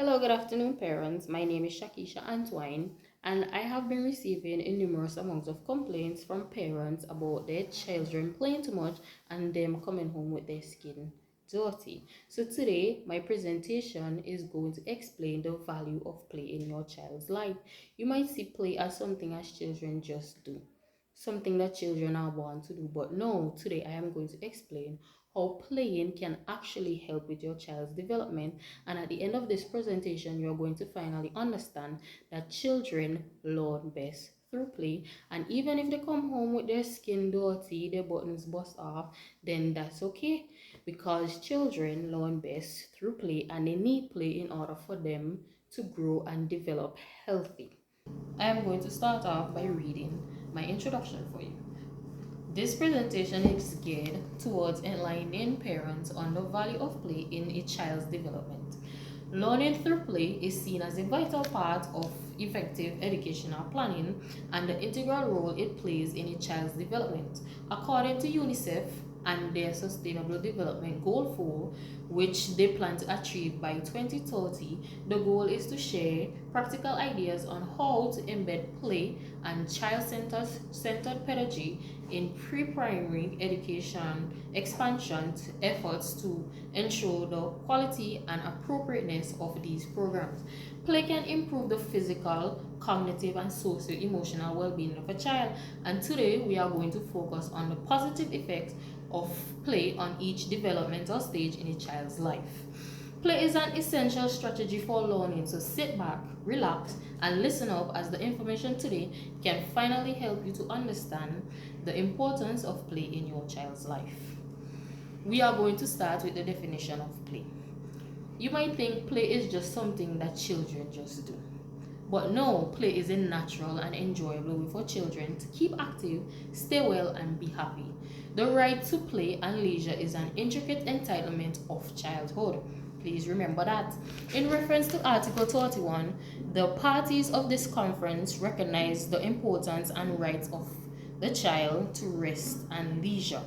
Hello, good afternoon, parents. My name is Shackeisha Antoine, and I have been receiving a numerous amounts of complaints from parents about their children playing too much and them coming home with their skin dirty. So today, my presentation is going to explain the value of play in your child's life. You might see play as something as children just do, something that children are born to do, but no, today I am going to explain how playing can actually help with your child's development. And at the end of this presentation, you're going to finally understand that children learn best through play. And even if they come home with their skin dirty, their buttons bust off, then that's okay, because children learn best through play and they need play in order for them to grow and develop healthy. I am going to start off by reading my introduction for you. This presentation is geared towards enlightening parents on the value of play in a child's development. Learning through play is seen as a vital part of effective educational planning and the integral role it plays in a child's development. According to UNICEF and their Sustainable Development Goal 4, which they plan to achieve by 2030, the goal is to share practical ideas on how to embed play and child-centered pedagogy in pre-primary education expansion efforts to ensure the quality and appropriateness of these programs. Play can improve the physical, cognitive, and socio-emotional well-being of a child, and today we are going to focus on the positive effects of play on each developmental stage in a child's life. Play is an essential strategy for learning, so sit back, relax, and listen up as the information today can finally help you to understand the importance of play in your child's life. We are going to start with the definition of play. You might think play is just something that children just do. But no, play is a natural and enjoyable way for children to keep active, stay well, and be happy. The right to play and leisure is an intricate entitlement of childhood. Please remember that. In reference to Article 31, the parties of this conference recognize the importance and rights of the child to rest and leisure,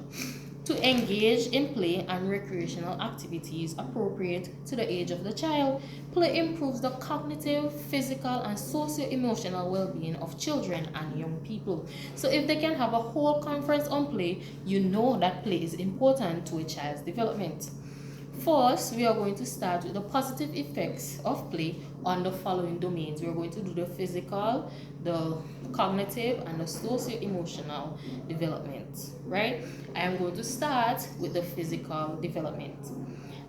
to engage in play and recreational activities appropriate to the age of the child. Play improves the cognitive, physical, and socio-emotional well-being of children and young people. So if they can have a whole conference on play, you know that play is important to a child's development. First, we are going to start with the positive effects of play on the following domains. We are going to do the physical, the cognitive, and the socio-emotional development, right? I am going to start with the physical development.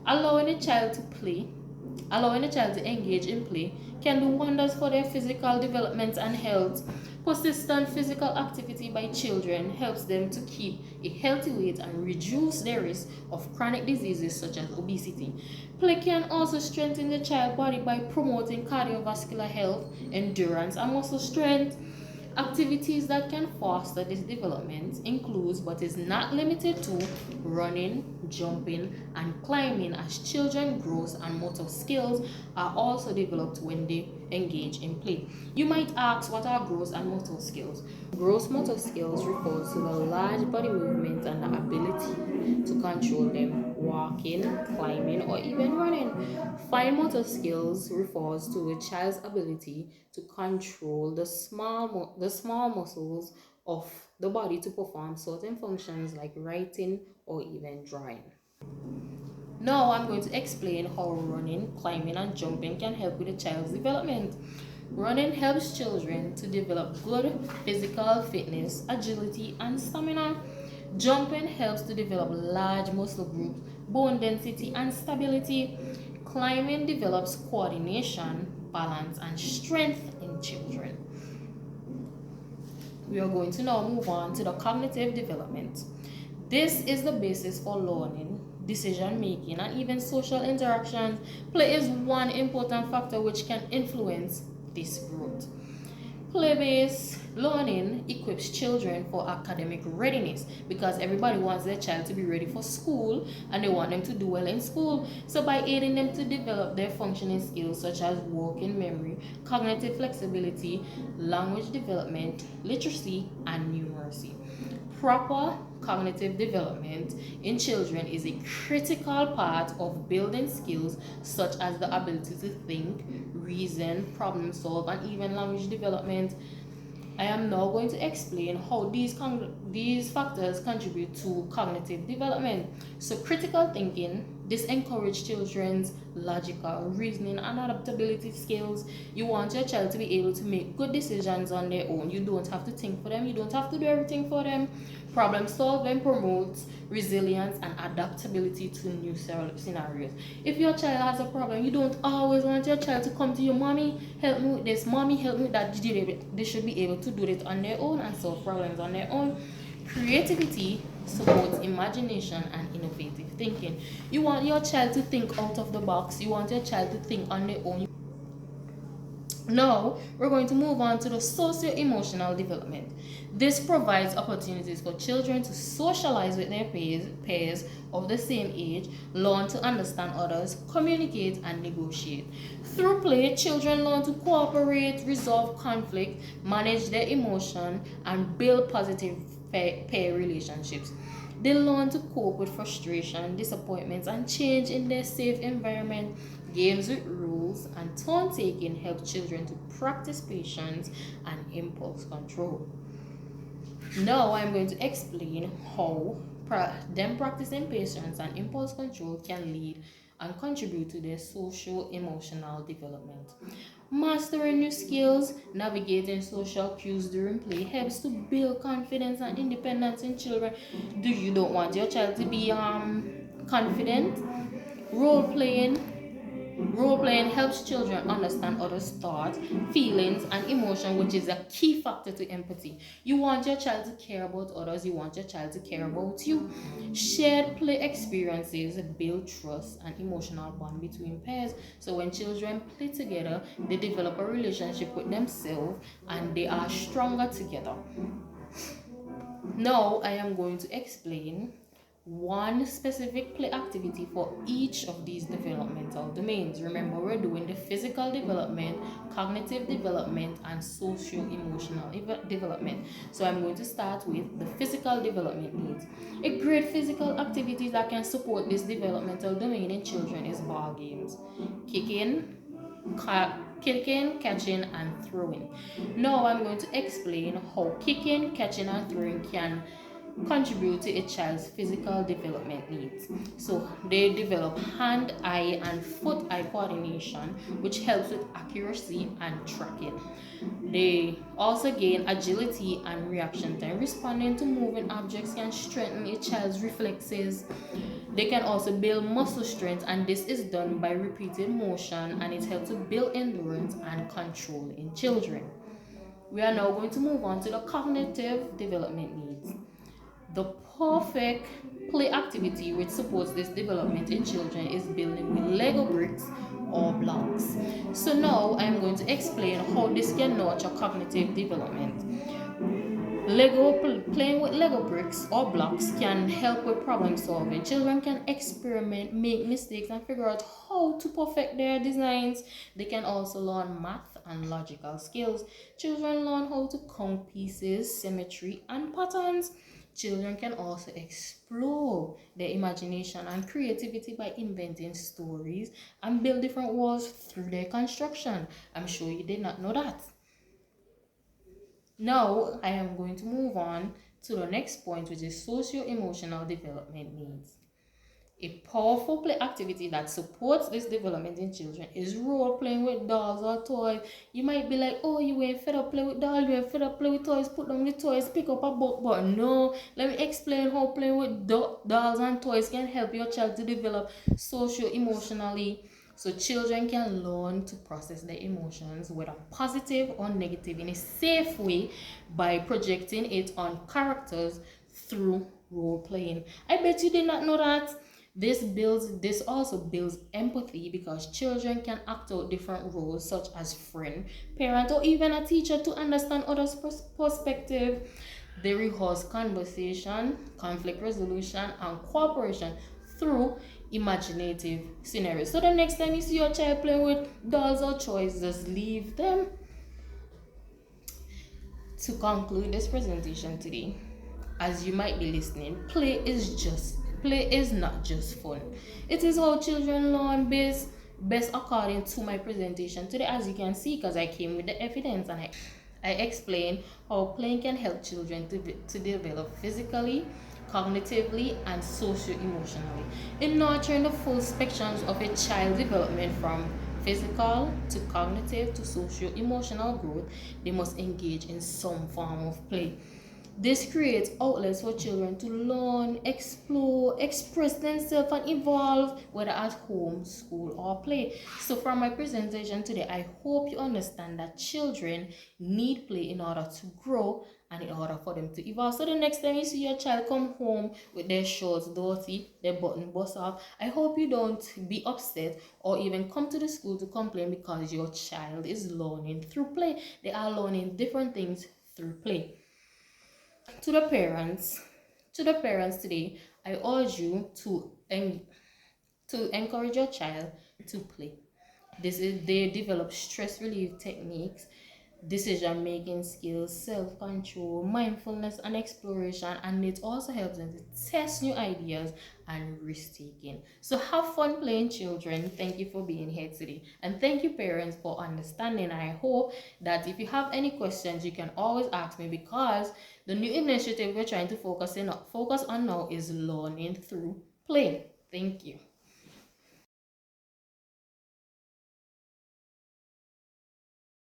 Allowing a child to play, allowing a child to engage in play can do wonders for their physical development and health. Persistent physical activity by children helps them to keep a healthy weight and reduce their risk of chronic diseases such as obesity. Play can also strengthen the child body by promoting cardiovascular health, endurance, and muscle strength. Activities that can foster this development includes but is not limited to running, jumping, and climbing, as children growth and motor skills are also developed when they engage in play. You might ask, what are gross and motor skills? Gross motor skills refers to the large body movements and the ability to control them, walking, climbing, or even running. Fine motor skills refers to a child's ability to control the small muscles of the body to perform certain functions like writing or even drawing. Now I'm going to explain how running, climbing, and jumping can help with a child's development. Running helps children to develop good physical fitness, agility, and stamina. Jumping helps to develop large muscle groups, bone density, and stability. Climbing develops coordination, balance, and strength in children. We are going to now move on to the cognitive development. This is the basis for learning, decision making, and even social interactions. Play is one important factor which can influence this growth. Play-based learning equips children for academic readiness, because everybody wants their child to be ready for school and they want them to do well in school. So by aiding them to develop their functioning skills such as working memory, cognitive flexibility, language development, literacy, and numeracy. Proper cognitive development in children is a critical part of building skills such as the ability to think, reason, problem solve, and even language development. I am now going to explain how these factors contribute to cognitive development. So, critical thinking, this encourages children's logical, reasoning, and adaptability skills. You want your child to be able to make good decisions on their own. You don't have to think for them, you don't have to do everything for them. Problem solving promotes resilience and adaptability to new scenarios. If your child has a problem, you don't always want your child to come to you, mommy, help me with this, mommy, help me with that. They should be able to do it on their own and solve problems on their own. Creativity supports imagination and innovative thinking. You want your child to think out of the box, you want your child to think on their own. Now, we're going to move on to the socio-emotional development. This provides opportunities for children to socialize with their peers of the same age, learn to understand others, communicate, and negotiate. Through play, children learn to cooperate, resolve conflict, manage their emotion, and build positive peer relationships. They learn to cope with frustration, disappointments, and change in their safe environment. Games with rules and turn taking help children to practice patience and impulse control. Now I'm going to explain how them practicing patience and impulse control can lead and contribute to their social emotional development. Mastering new skills, navigating social cues during play helps to build confidence and independence in children. Do you don't want your child to be confident? Role playing Role playing helps children understand others' thoughts, feelings, and emotion, which is a key factor to empathy. You want your child to care about others, you want your child to care about you. Shared play experiences build trust and emotional bond between pairs. So when children play together, they develop a relationship with themselves and they are stronger together. Now I am going to explain one specific play activity for each of these developmental domains. Remember, we're doing the physical development, cognitive development, and socio-emotional development. So I'm going to start with the physical development needs. A great physical activity that can support this developmental domain in children is ball games. Kicking, catching, and throwing. Now I'm going to explain how kicking, catching, and throwing can contribute to a child's physical development needs. So they develop hand, eye, and foot-eye coordination, which helps with accuracy and tracking. They also gain agility and reaction time. Responding to moving objects can strengthen a child's reflexes. They can also build muscle strength, and this is done by repeated motion, and it helps to build endurance and control in children. We are now going to move on to the cognitive development needs. The perfect play activity which supports this development in children is building with Lego bricks or blocks. So now I am going to explain how this can nurture cognitive development. Playing with Lego bricks or blocks can help with problem solving. Children can experiment, make mistakes, and figure out how to perfect their designs. They can also learn math and logical skills. Children learn how to count pieces, symmetry, and patterns. Children can also explore their imagination and creativity by inventing stories and build different worlds through their construction. I'm sure you did not know that. Now, I am going to move on to the next point, which is socio-emotional development needs. A powerful play activity that supports this development in children is role playing with dolls or toys. You might be like, oh, you ain't fed up play with dolls, you ain't fed up play with toys, put down the toys, pick up a book. But no, let me explain how playing with dolls and toys can help your child to develop socio-emotionally. So children can learn to process their emotions, whether positive or negative, in a safe way by projecting it on characters through role playing. I bet you did not know that. This also builds empathy because children can act out different roles such as friend, parent, or even a teacher to understand others' perspective. They rehearse conversation, conflict resolution, and cooperation through imaginative scenarios. So the next time you see your child playing with dolls or toys, just leave them. To conclude this presentation today, as you might be listening, play is not just fun. It is how children learn best according to my presentation today, as you can see, because I came with the evidence and I explained how playing can help children to develop physically, cognitively, and socio-emotionally. In nurturing the full spectrums of a child's development from physical to cognitive to socio-emotional growth, they must engage in some form of play. This creates outlets for children to learn, explore, express themselves, and evolve, whether at home, school, or play. So, from my presentation today, I hope you understand that children need play in order to grow and in order for them to evolve. So, the next time you see your child come home with their shorts dirty, their button bust off, I hope you don't be upset or even come to the school to complain because your child is learning through play. They are learning different things through play. to the parents to the parents today, I urge you to encourage your child to play. This is they develop stress relief techniques, decision making skills, self control, mindfulness, and exploration, and it also helps them to test new ideas and risk taking. So, have fun playing, children. Thank you for being here today, and thank you, parents, for understanding. I hope that if you have any questions, you can always ask me, because the new initiative we're trying to focus on now is learning through play. Thank you.